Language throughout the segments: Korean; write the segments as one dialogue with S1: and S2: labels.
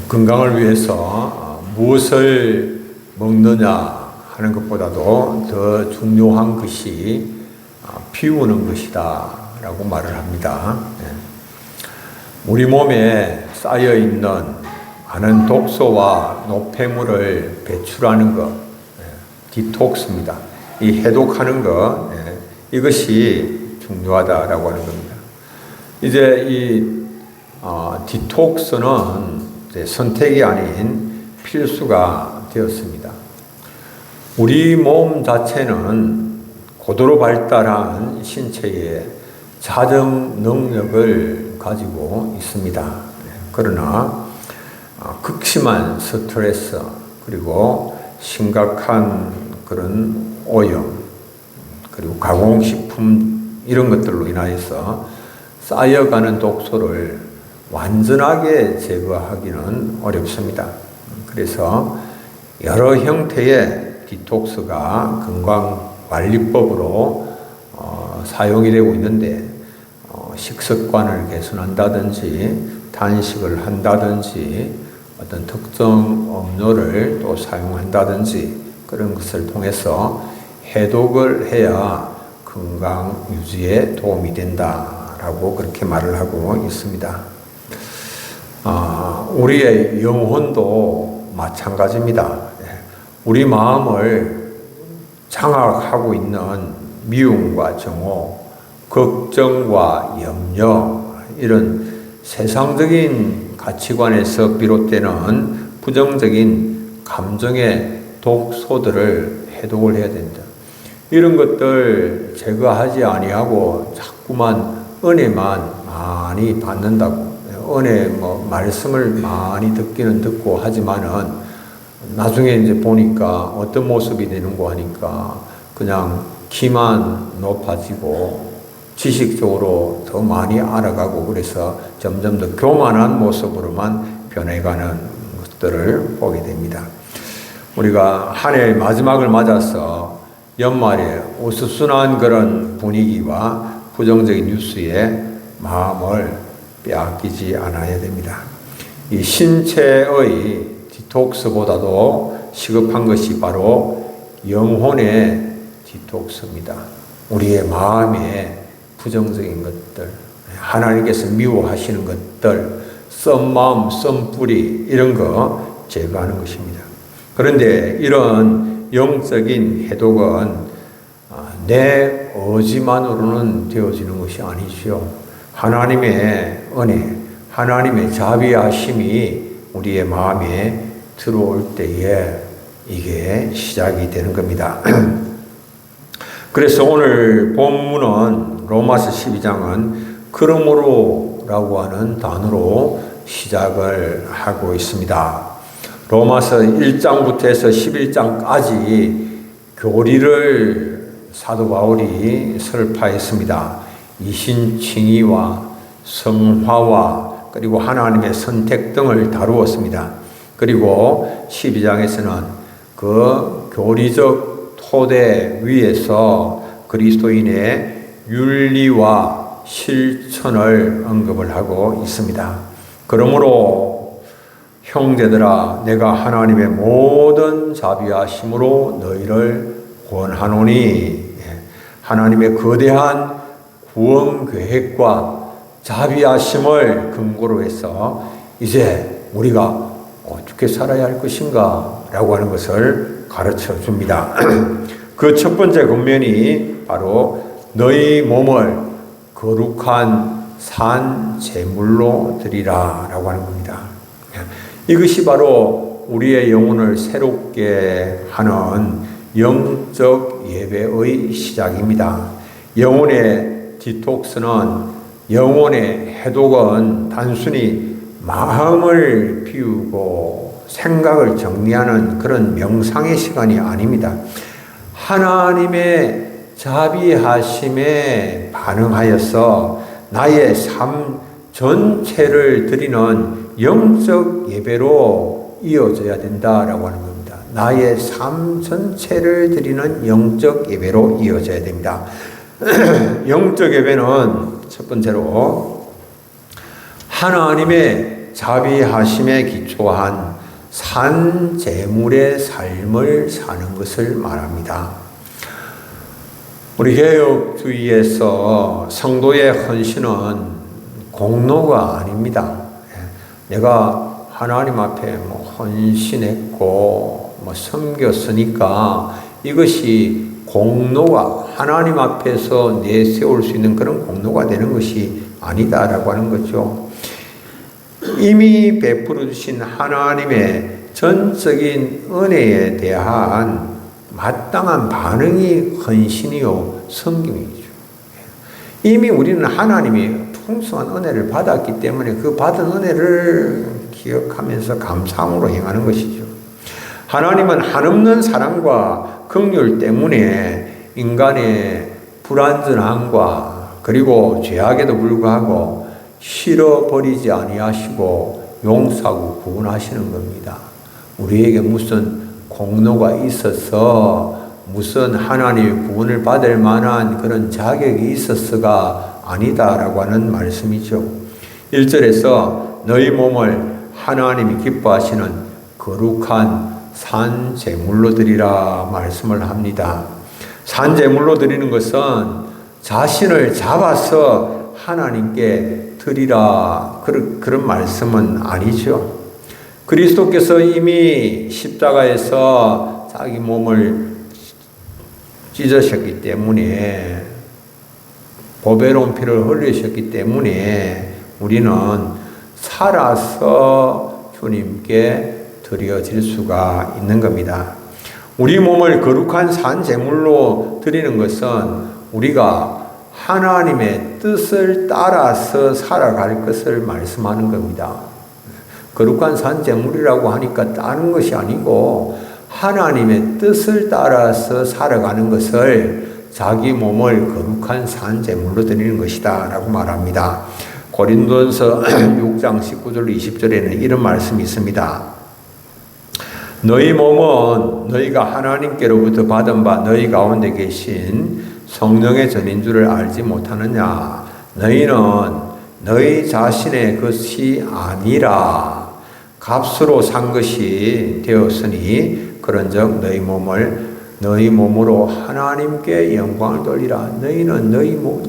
S1: 건강을 위해서 무엇을 먹느냐 하는 것보다도 더 중요한 것이 비우는 것이다 라고 말을 합니다. 우리 몸에 쌓여있는 많은 독소와 노폐물을 배출하는 것, 디톡스입니다. 이 해독하는 것, 이것이 중요하다라고 하는 겁니다. 이제 이 디톡스는 이제 선택이 아닌 필수가 되었습니다. 우리 몸 자체는 고도로 발달한 신체의 자정 능력을 가지고 있습니다. 그러나 극심한 스트레스 그리고 심각한 그런 오염 그리고 가공식품 이런 것들로 인하여서 쌓여가는 독소를 완전하게 제거하기는 어렵습니다. 그래서 여러 형태의 디톡스가 건강관리법으로 사용이 되고 있는데 식습관을 개선한다든지 단식을 한다든지 어떤 특정 음료를 또 사용한다든지 그런 것을 통해서 해독을 해야 건강 유지에 도움이 된다라고 그렇게 말을 하고 있습니다. 우리의 영혼도 마찬가지입니다. 우리 마음을 장악하고 있는 미움과 정오, 걱정과 염려, 이런 세상적인 가치관에서 비롯되는 부정적인 감정의 독소들을 해독을 해야 된다. 이런 것들 제거하지 아니하고 자꾸만 은혜만 많이 받는다고, 은혜 말씀을 많이 듣기는 듣고 하지만은 나중에 이제 보니까 어떤 모습이 되는고 하니까 그냥 키만 높아지고 지식적으로 더 많이 알아가고 그래서 점점 더 교만한 모습으로만 변해가는 것들을 보게 됩니다. 우리가 한 해 마지막을 맞아서 연말에 어수선한 그런 분위기와 부정적인 뉴스에 마음을 빼앗기지 않아야 됩니다. 이 신체의 디톡스보다도 시급한 것이 바로 영혼의 디톡스입니다. 우리의 마음에 부정적인 것들, 하나님께서 미워하시는 것들, 썸 마음, 썸 뿌리 이런 거 제거하는 것입니다. 그런데 이런 영적인 해독은 내 의지만으로는 되어지는 것이 아니죠. 하나님의 은혜, 하나님의 자비하심이 우리의 마음에 들어올 때에 이게 시작이 되는 겁니다. 그래서 오늘 본문은 로마서 12장은 그러므로라고 하는 단어로 시작을 하고 있습니다. 로마서 1장부터 해서 11장까지 교리를 사도 바울이 설파했습니다. 이신칭의와 성화와 그리고 하나님의 선택 등을 다루었습니다. 그리고 12장에서는 그 교리적 토대 위에서 그리스도인의 윤리와 실천을 언급을 하고 있습니다. 그러므로 형제들아 내가 하나님의 모든 자비하심으로 너희를 권하노니, 하나님의 거대한 구원 계획과 자비하심을 근거로 해서 이제 우리가 어떻게 살아야 할 것인가 라고 하는 것을 가르쳐 줍니다. 그 첫 번째 권면이 바로 너희 몸을 거룩한 산 제물로 드리라 라고 하는 겁니다. 이것이 바로 우리의 영혼을 새롭게 하는 영적 예배의 시작입니다. 영혼의 디톡스는, 영혼의 해독은 단순히 마음을 비우고 생각을 정리하는 그런 명상의 시간이 아닙니다. 하나님의 자비하심에 반응하여서 나의 삶 전체를 드리는 영적 예배로 이어져야 된다라고 하는 겁니다. 나의 삶 전체를 드리는 영적 예배로 이어져야 됩니다. 영적 예배는 첫 번째로 하나님의 자비하심에 기초한 산재물의 삶을 사는 것을 말합니다. 우리 개혁주의에서 성도의 헌신은 공로가 아닙니다. 내가 하나님 앞에 헌신했고 섬겼으니까 이것이 공로가 하나님 앞에서 내세울 수 있는 그런 공로가 되는 것이 아니다라고 하는 거죠. 이미 베풀어 주신 하나님의 전적인 은혜에 대한 마땅한 반응이 헌신이요 섬김이죠. 이미 우리는 하나님이 풍성한 은혜를 받았기 때문에 그 받은 은혜를 기억하면서 감사함으로 행하는 것이죠. 하나님은 한없는 사랑과 긍휼 때문에 인간의 불완전함과 그리고 죄악에도 불구하고 싫어버리지 아니하시고 용서하고 구원하시는 겁니다. 우리에게 무슨 공로가 있어서 무슨 하나님의 구원을 받을 만한 그런 자격이 있어서가 아니다라고 하는 말씀이죠. 1절에서 너희 몸을 하나님이 기뻐하시는 거룩한 산제물로 드리라 말씀을 합니다. 산제물로 드리는 것은 자신을 잡아서 하나님께 드리라 그런 말씀은 아니죠. 그리스도께서 이미 십자가에서 자기 몸을 찢으셨기 때문에 보배로운 피를 흘리셨기 때문에 우리는 살아서 주님께 드려질 수가 있는 겁니다. 우리 몸을 거룩한 산제물로 드리는 것은 우리가 하나님의 뜻을 따라서 살아갈 것을 말씀하는 겁니다. 거룩한 산제물이라고 하니까 다른 것이 아니고 하나님의 뜻을 따라서 살아가는 것을 자기 몸을 거룩한 산제물로 드리는 것이다 라고 말합니다. 고린도전서 6장 19절 20절에는 이런 말씀이 있습니다. 너희 몸은 너희가 하나님께로부터 받은 바 너희 가운데 계신 성령의 전인 줄을 알지 못하느냐. 너희는 너희 자신의 것이 아니라 값으로 산 것이 되었으니 그런즉 너희 몸으로 하나님께 영광을 돌리라. 너희는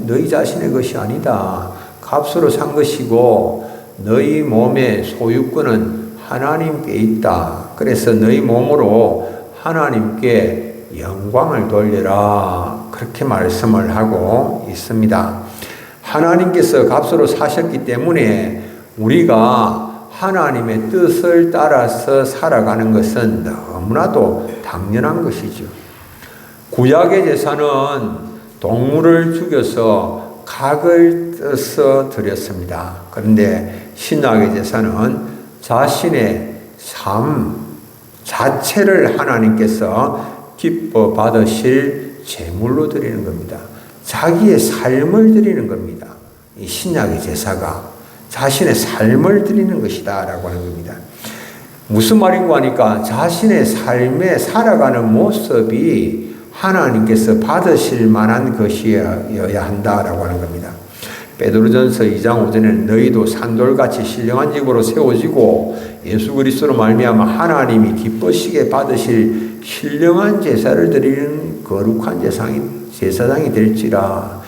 S1: 너희 자신의 것이 아니다. 값으로 산 것이고 너희 몸의 소유권은 하나님께 있다. 그래서 너희 몸으로 하나님께 영광을 돌려라. 그렇게 말씀을 하고 있습니다. 하나님께서 값으로 사셨기 때문에 우리가 하나님의 뜻을 따라서 살아가는 것은 너무나도 당연한 것이죠. 구약의 제사는 동물을 죽여서 각을 떠서 드렸습니다. 그런데 신약의 제사는 자신의 삶 자체를 하나님께서 기뻐 받으실 제물로 드리는 겁니다. 자기의 삶을 드리는 겁니다. 이 신약의 제사가 자신의 삶을 드리는 것이다 라고 하는 겁니다. 무슨 말인고 하니까 자신의 삶에 살아가는 모습이 하나님께서 받으실 만한 것이어야 한다라고 하는 겁니다. 베드로전서 2장 5절에는 너희도 산돌같이 신령한 집으로 세워지고 예수 그리스도로 말미암아 하나님이 기쁘시게 받으실 신령한 제사를 드리는 거룩한 제사장이 될지라.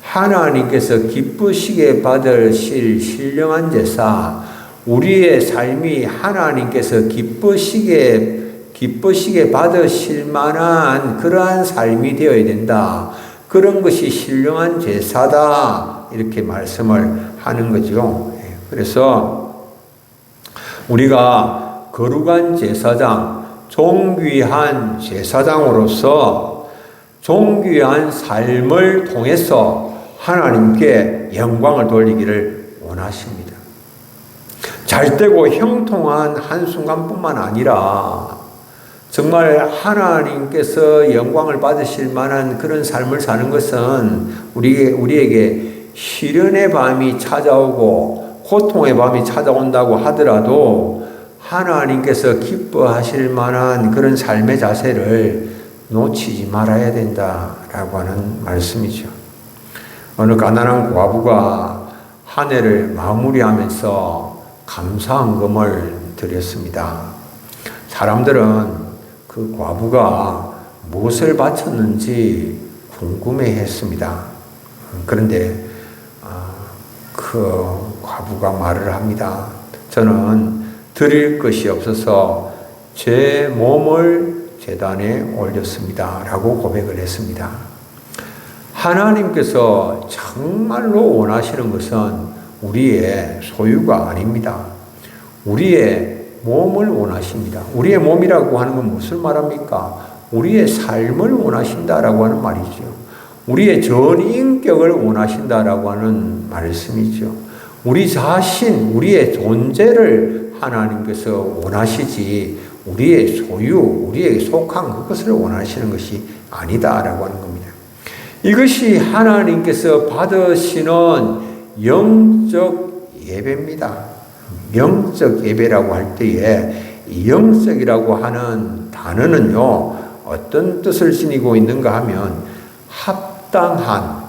S1: 하나님께서 기쁘시게 받으실 신령한 제사, 우리의 삶이 하나님께서 기쁘시게 받으실 만한 그러한 삶이 되어야 된다. 그런 것이 신령한 제사다. 이렇게 말씀을 하는 거죠. 그래서 우리가 거룩한 제사장, 존귀한 제사장으로서 존귀한 삶을 통해서 하나님께 영광을 돌리기를 원하십니다. 잘되고 형통한 한순간뿐만 아니라 정말 하나님께서 영광을 받으실 만한 그런 삶을 사는 것은 우리에게 시련의 밤이 찾아오고 고통의 밤이 찾아온다고 하더라도 하나님께서 기뻐하실 만한 그런 삶의 자세를 놓치지 말아야 된다라고 하는 말씀이죠. 어느 가난한 과부가 한 해를 마무리하면서 감사헌금을 드렸습니다. 사람들은 그 과부가 무엇을 바쳤는지 궁금해했습니다. 그런데 그 과부가 말을 합니다. 저는 드릴 것이 없어서 제 몸을 제단에 올렸습니다. 라고 고백을 했습니다. 하나님께서 정말로 원하시는 것은 우리의 소유가 아닙니다. 우리의 몸을 원하십니다. 우리의 몸이라고 하는 건 무엇을 말합니까? 우리의 삶을 원하신다라고 하는 말이죠. 우리의 전 인격을 원하신다라고 하는 말씀이죠. 우리 자신, 우리의 존재를 하나님께서 원하시지 우리의 소유, 우리에게 속한 그것을 원하시는 것이 아니다라고 하는 겁니다. 이것이 하나님께서 받으시는 영적 예배입니다. 영적 예배라고 할 때에 영적이라고 하는 단어는요, 어떤 뜻을 지니고 있는가 하면 합당한,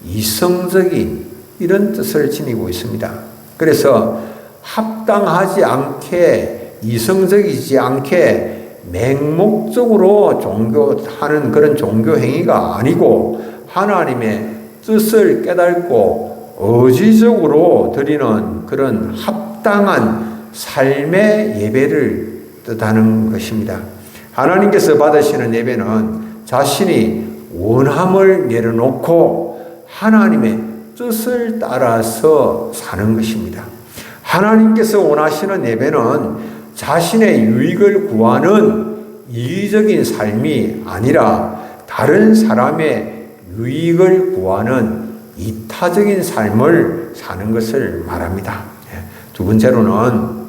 S1: 이성적인 이런 뜻을 지니고 있습니다. 그래서 합당하지 않게, 이성적이지 않게 맹목적으로 종교하는 그런 종교 행위가 아니고 하나님의 뜻을 깨닫고 의지적으로 드리는 그런 합당한 삶의 예배를 뜻하는 것입니다. 하나님께서 받으시는 예배는 자신이 원함을 내려놓고 하나님의 뜻을 따라서 사는 것입니다. 하나님께서 원하시는 예배는 자신의 유익을 구하는 이기적인 삶이 아니라 다른 사람의 유익을 구하는 이타적인 삶을 사는 것을 말합니다. 두 번째로는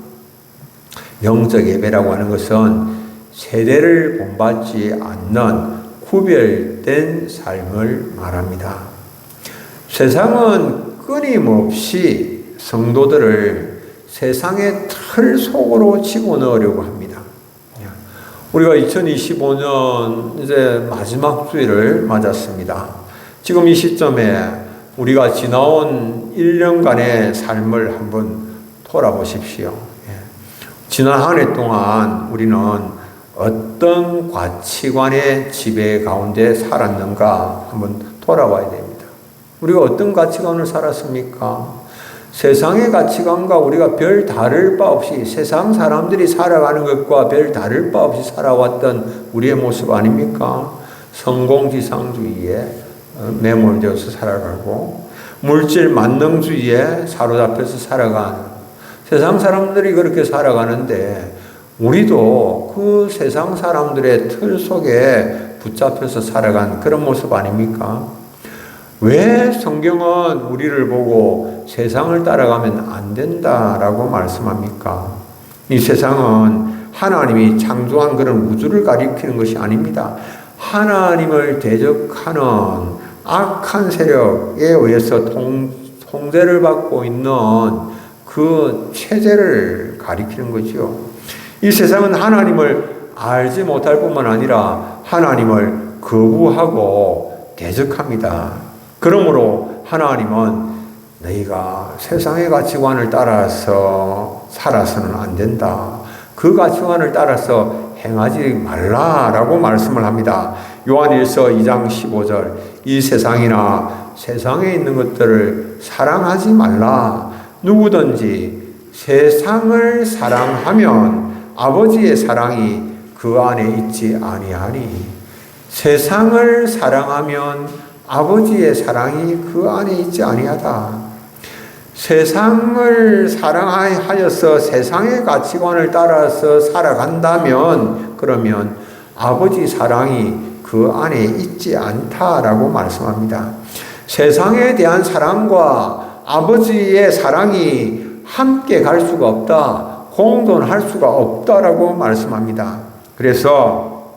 S1: 영적 예배라고 하는 것은 세대를 본받지 않는 구별된 삶을 말합니다. 세상은 끊임없이 성도들을 세상의 틀 속으로 집어넣으려고 합니다. 우리가 2025년 이제 마지막 주일을 맞았습니다. 지금 이 시점에 우리가 지나온 1년간의 삶을 한번 돌아보십시오. 지난 한 해 동안 우리는 어떤 가치관의 지배 가운데 살았는가 한번 돌아봐야 됩니다. 우리가 어떤 가치관을 살았습니까? 세상의 가치관과 우리가 별 다를 바 없이 세상 사람들이 살아가는 것과 별 다를 바 없이 살아왔던 우리의 모습 아닙니까? 성공지상주의에 매몰되어서 살아가고 물질 만능주의에 사로잡혀서 살아가는 세상 사람들이 그렇게 살아가는데 우리도 그 세상 사람들의 틀 속에 붙잡혀서 살아간 그런 모습 아닙니까? 왜 성경은 우리를 보고 세상을 따라가면 안 된다라고 말씀합니까? 이 세상은 하나님이 창조한 그런 우주를 가리키는 것이 아닙니다. 하나님을 대적하는 악한 세력에 의해서 통제를 받고 있는 그 체제를 가리키는 거죠. 이 세상은 하나님을 알지 못할 뿐만 아니라 하나님을 거부하고 대적합니다. 그러므로 하나님은 너희가 세상의 가치관을 따라서 살아서는 안 된다. 그 가치관을 따라서 행하지 말라라고 말씀을 합니다. 요한일서 2장 15절 이 세상이나 세상에 있는 것들을 사랑하지 말라. 누구든지 세상을 사랑하면 아버지의 사랑이 그 안에 있지 아니하니 세상을 사랑하면 아버지의 사랑이 그 안에 있지 아니하다. 세상을 사랑하여서 세상의 가치관을 따라서 살아간다면 그러면 아버지 사랑이 그 안에 있지 않다라고 말씀합니다. 세상에 대한 사랑과 아버지의 사랑이 함께 갈 수가 없다. 공존할 수가 없다라고 말씀합니다. 그래서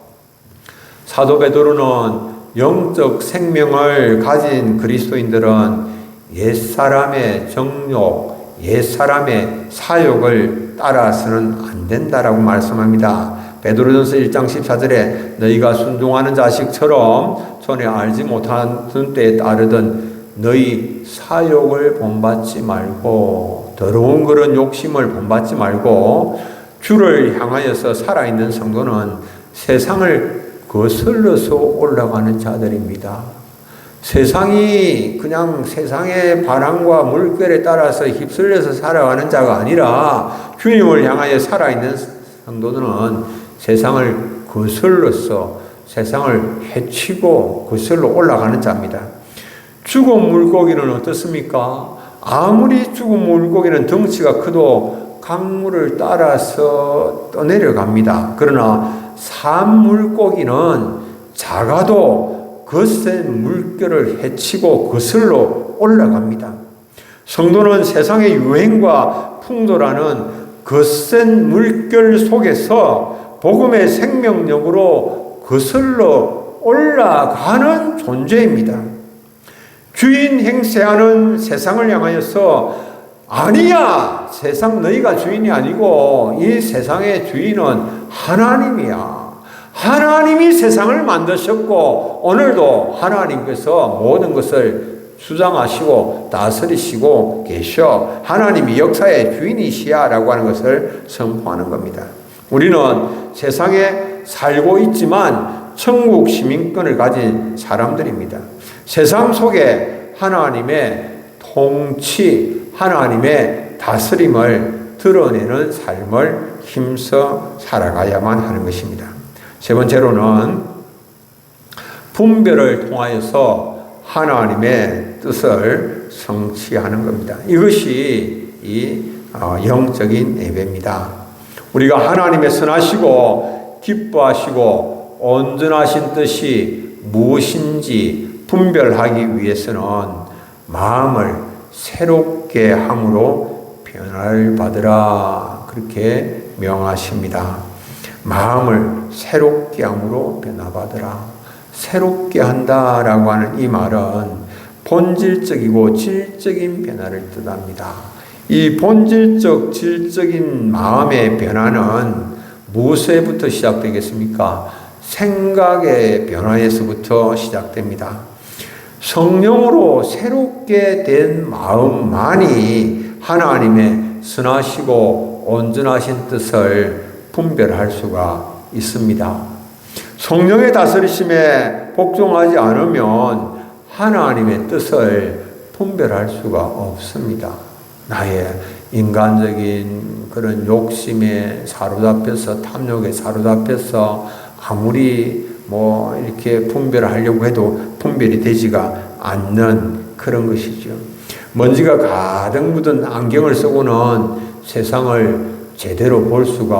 S1: 사도 베드로는 영적 생명을 가진 그리스도인들은 옛사람의 정욕, 옛사람의 사욕을 따라서는 안 된다라고 말씀합니다. 베드로전서 1장 14절에 너희가 순종하는 자식처럼 전에 알지 못하던 때에 따르던 너희 사욕을 본받지 말고 더러운 그런 욕심을 본받지 말고 주를 향하여서 살아있는 성도는 세상을 거슬러서 올라가는 자들입니다. 세상이 그냥 세상의 바람과 물결에 따라서 휩쓸려서 살아가는 자가 아니라 주님을 향하여 살아있는 성도들은 세상을 거슬러서 세상을 헤치고 거슬러 올라가는 자입니다. 죽은 물고기는 어떻습니까? 아무리 죽은 물고기는 덩치가 커도 강물을 따라서 떠내려갑니다. 그러나 산 물고기는 작아도 거센 물결을 헤치고 거슬러 올라갑니다. 성도는 세상의 유행과 풍도라는 거센 물결 속에서 복음의 생명력으로 거슬러 올라가는 존재입니다. 주인 행세하는 세상을 향하여서 아니야! 세상 너희가 주인이 아니고 이 세상의 주인은 하나님이야. 하나님이 세상을 만드셨고 오늘도 하나님께서 모든 것을 주장하시고 다스리시고 계셔. 하나님이 역사의 주인이시야 라고 하는 것을 선포하는 겁니다. 우리는 세상에 살고 있지만 천국 시민권을 가진 사람들입니다. 세상 속에 하나님의 통치, 하나님의 다스림을 드러내는 삶을 힘써 살아가야만 하는 것입니다. 세 번째로는 분별을 통하여서 하나님의 뜻을 성취하는 겁니다. 이것이 이 영적인 예배입니다. 우리가 하나님의 선하시고 기뻐하시고 온전하신 뜻이 무엇인지 분별하기 위해서는 마음을 새롭게 함으로 변화를 받으라 그렇게 명하십니다. 마음을 새롭게 함으로 변화받으라. 새롭게 한다라고 하는 이 말은 본질적이고 질적인 변화를 뜻합니다. 이 본질적, 질적인 마음의 변화는 무엇에부터 시작되겠습니까? 생각의 변화에서부터 시작됩니다. 성령으로 새롭게 된 마음만이 하나님의 선하시고 온전하신 뜻을 분별할 수가 있습니다. 성령의 다스리심에 복종하지 않으면 하나님의 뜻을 분별할 수가 없습니다. 나의 인간적인 그런 욕심에 사로잡혀서 탐욕에 사로잡혀서 아무리 이렇게 분별하려고 해도 분별이 되지가 않는 그런 것이죠. 먼지가 가득 묻은 안경을 쓰고는 세상을 제대로 볼 수가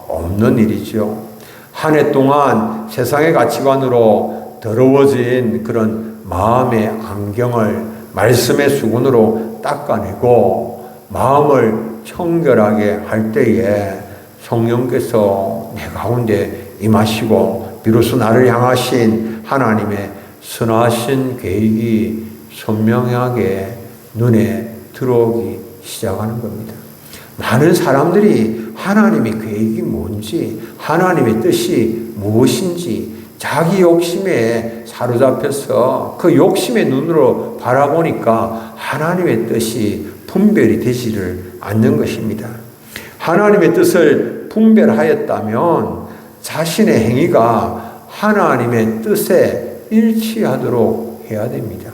S1: 없는 일이죠. 한 해 동안 세상의 가치관으로 더러워진 그런 마음의 안경을 말씀의 수건으로 닦아내고 마음을 청결하게 할 때에 성령께서 내 가운데 임하시고 비로소 나를 향하신 하나님의 선하신 계획이 선명하게 눈에 들어오기 시작하는 겁니다. 많은 사람들이 하나님의 계획이 뭔지, 하나님의 뜻이 무엇인지 자기 욕심에 사로잡혀서 그 욕심의 눈으로 바라보니까 하나님의 뜻이 분별이 되지를 않는 것입니다. 하나님의 뜻을 분별하였다면 자신의 행위가 하나님의 뜻에 일치하도록 해야 됩니다.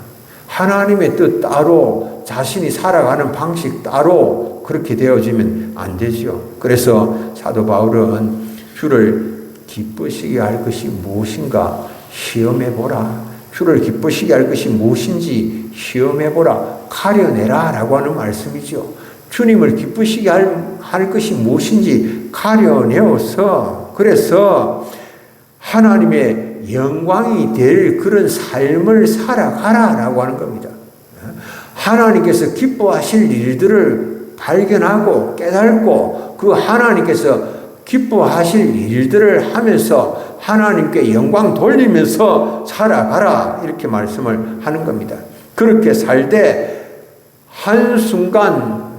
S1: 하나님의 뜻 따로 자신이 살아가는 방식 따로 그렇게 되어지면 안 되죠. 그래서 사도 바울은 주를 기쁘시게 할 것이 무엇인가 시험해보라. 주를 기쁘시게 할 것이 무엇인지 시험해보라. 가려내라 라고 하는 말씀이죠. 주님을 기쁘시게 할 것이 무엇인지 가려내어서 그래서 하나님의 영광이 될 그런 삶을 살아가라 라고 하는 겁니다. 하나님께서 기뻐하실 일들을 발견하고 깨닫고 그 하나님께서 기뻐하실 일들을 하면서 하나님께 영광 돌리면서 살아가라 이렇게 말씀을 하는 겁니다. 그렇게 살 때 한순간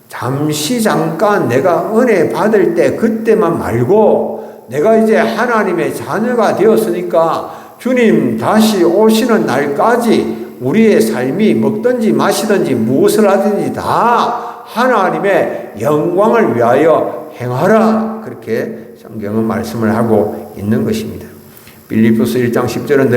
S1: 잠깐 내가 은혜 받을 때 그때만 말고 내가 이제 하나님의 자녀가 되었으니까 주님 다시 오시는 날까지 우리의 삶이 먹든지 마시든지 무엇을 하든지 다 하나님의 영광을 위하여 행하라. 그렇게 성경은 말씀을 하고 있는 것입니다. 빌립보서 1장 10절은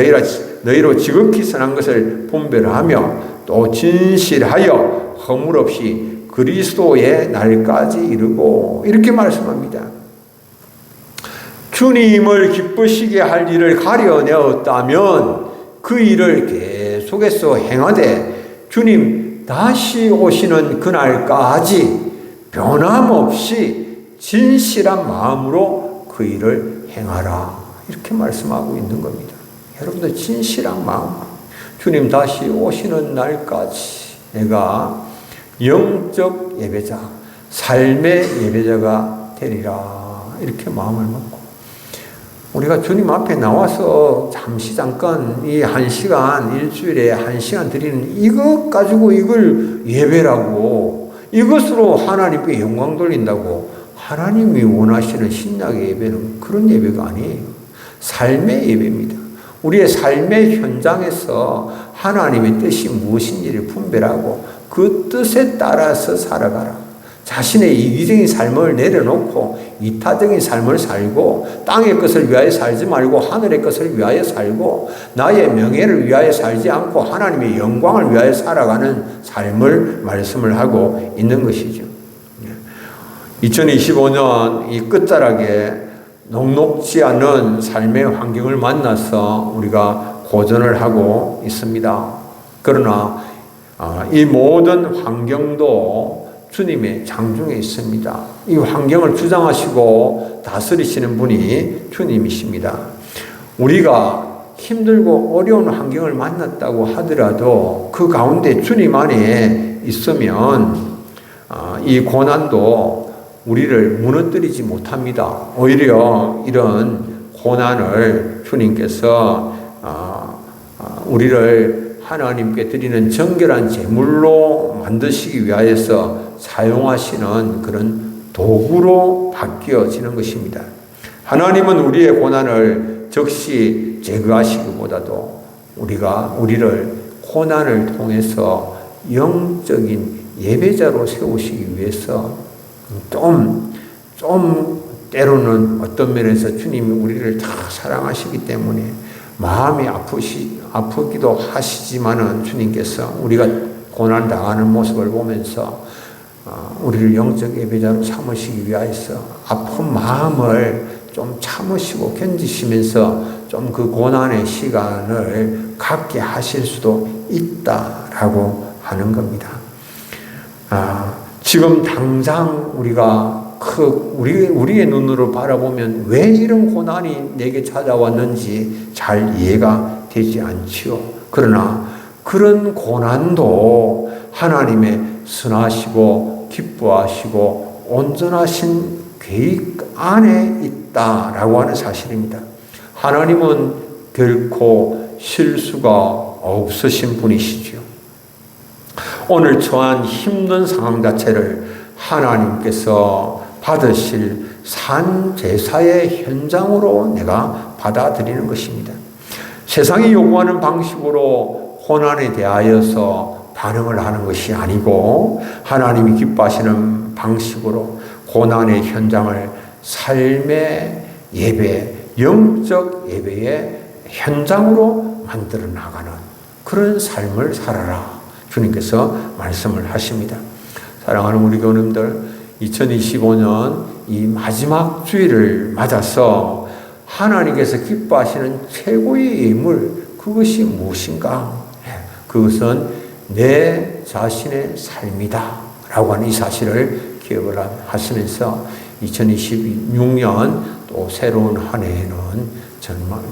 S1: 너희로 지극히 선한 것을 분별하며 또 진실하여 허물 없이 그리스도의 날까지 이르고, 이렇게 말씀합니다. 주님을 기쁘시게 할 일을 가려내었다면 그 일을 계속해서 행하되 주님 다시 오시는 그날까지 변함없이 진실한 마음으로 그 일을 행하라. 이렇게 말씀하고 있는 겁니다. 여러분들, 진실한 마음, 주님 다시 오시는 날까지 내가 영적 예배자, 삶의 예배자가 되리라. 이렇게 마음을 먹고, 우리가 주님 앞에 나와서 잠깐 이 1시간, 일주일에 1시간 드리는 이것 가지고 이걸 예배라고, 이것으로 하나님께 영광 돌린다고, 하나님이 원하시는 신약의 예배는 그런 예배가 아니에요. 삶의 예배입니다. 우리의 삶의 현장에서 하나님의 뜻이 무엇인지를 분별하고 그 뜻에 따라서 살아가라. 자신의 이기적인 삶을 내려놓고 이타적인 삶을 살고, 땅의 것을 위하여 살지 말고 하늘의 것을 위하여 살고, 나의 명예를 위하여 살지 않고 하나님의 영광을 위하여 살아가는 삶을 말씀을 하고 있는 것이죠. 2025년 이 끝자락에 녹록지 않은 삶의 환경을 만나서 우리가 고전을 하고 있습니다. 그러나 이 모든 환경도 주님의 장중에 있습니다. 이 환경을 주장하시고 다스리시는 분이 주님이십니다. 우리가 힘들고 어려운 환경을 만났다고 하더라도 그 가운데 주님 안에 있으면 이 고난도 우리를 무너뜨리지 못합니다. 오히려 이런 고난을 주님께서 우리를 하나님께 드리는 정결한 제물로 만드시기 위하여서 사용하시는 그런 도구로 바뀌어지는 것입니다. 하나님은 우리의 고난을 즉시 제거하시기보다도 우리를 고난을 통해서 영적인 예배자로 세우시기 위해서 좀 때로는 어떤 면에서 주님이 우리를 다 사랑하시기 때문에 마음이 아프기도 하시지만은, 주님께서 우리가 고난 당하는 모습을 보면서 우리를 영적 예배자로 삼으시기 위하여서 아픈 마음을 좀 참으시고 견디시면서 좀 그 고난의 시간을 갖게 하실 수도 있다라고 하는 겁니다. 지금 당장 우리의 눈으로 바라보면 왜 이런 고난이 내게 찾아왔는지 잘 이해가 되지 않지요. 그러나 그런 고난도 하나님의 선하시고 기뻐하시고 온전하신 계획 안에 있다라고 하는 사실입니다. 하나님은 결코 실수가 없으신 분이시지요. 오늘 처한 힘든 상황 자체를 하나님께서 받으실 산 제사의 현장으로 내가 받아들이는 것입니다. 세상이 요구하는 방식으로 고난에 대하여서 반응을 하는 것이 아니고, 하나님이 기뻐하시는 방식으로 고난의 현장을 삶의 예배, 영적 예배의 현장으로 만들어 나가는 그런 삶을 살아라. 주님께서 말씀을 하십니다. 사랑하는 우리 교우님들, 2025년 이 마지막 주일을 맞아서 하나님께서 기뻐하시는 최고의 예물, 그것이 무엇인가? 그것은 내 자신의 삶이다 라고 하는 이 사실을 기억을 하시면서 2026년 또 새로운 한 해에는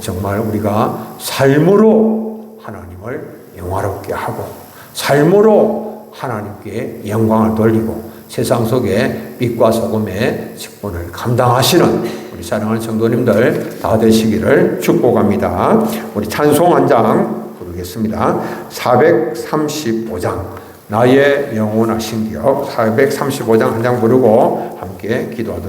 S1: 정말 우리가 삶으로 하나님을 영화롭게 하고, 삶으로 하나님께 영광을 돌리고, 세상 속에 빛과 소금의 직분을 감당하시는 우리 사랑하는 성도님들 다 되시기를 축복합니다. 우리 찬송 한 장 부르겠습니다. 435장 나의 영원하신 기업, 435장 한 장 부르고 함께 기도하도록